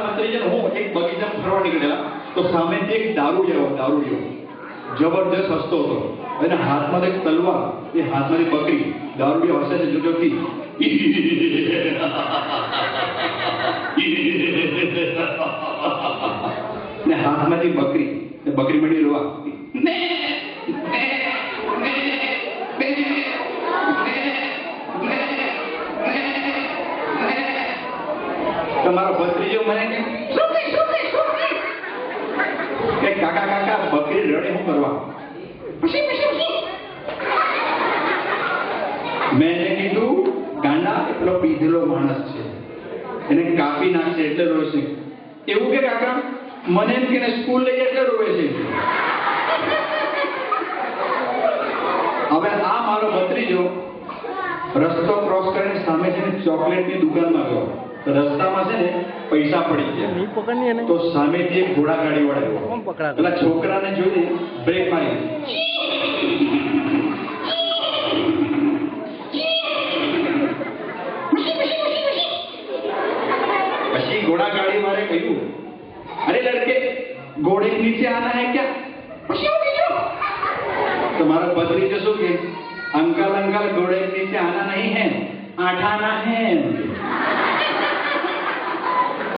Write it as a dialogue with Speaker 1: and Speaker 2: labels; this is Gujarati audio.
Speaker 1: મારા ભત્રીજાને હું એક બગીચામાં ફરવા નીકળેલા તો સામેથી એક દારૂડિયો જબરજસ્ત હસતો હતો. એના હાથમાં એક તલવાર, એ હાથમાંથી બકરી. દારૂડિયો હસે છે જોજોથી. ને હાથમાંથી બકરી, બકરી મળી રોવા. તમારો ભત્રીજો મને કે કાકા બકરી રડે શું કરવા? મેં એને કીધું ગાંડા એટલો પીધેલો માણસ છે, એને કાપી નાખશે એટલે રોશે. એવું કે કાકા મને એમ કે સ્કૂલ લઈ એટલે રોવે છે. હવે આ મારો ભત્રીજો રસ્તો ક્રોસ કરીને સામે છે ને ચોકલેટની દુકાનમાં ગયો. રસ્તામાં છે ને પૈસા પડી ગયા તો સામેથી એક ઘોડાગાડી વાળો પેલા છોકરાને જોઈને બ્રેક મારી. પછી ઘોડાગાડી વાળે કહ્યું, અરે લડકે घोड़े के नीचे आना है क्या? तो हमारा भत्रीजा શું કે અંકલ ઘોड़े के नीचे आना नहीं है, आठाना है.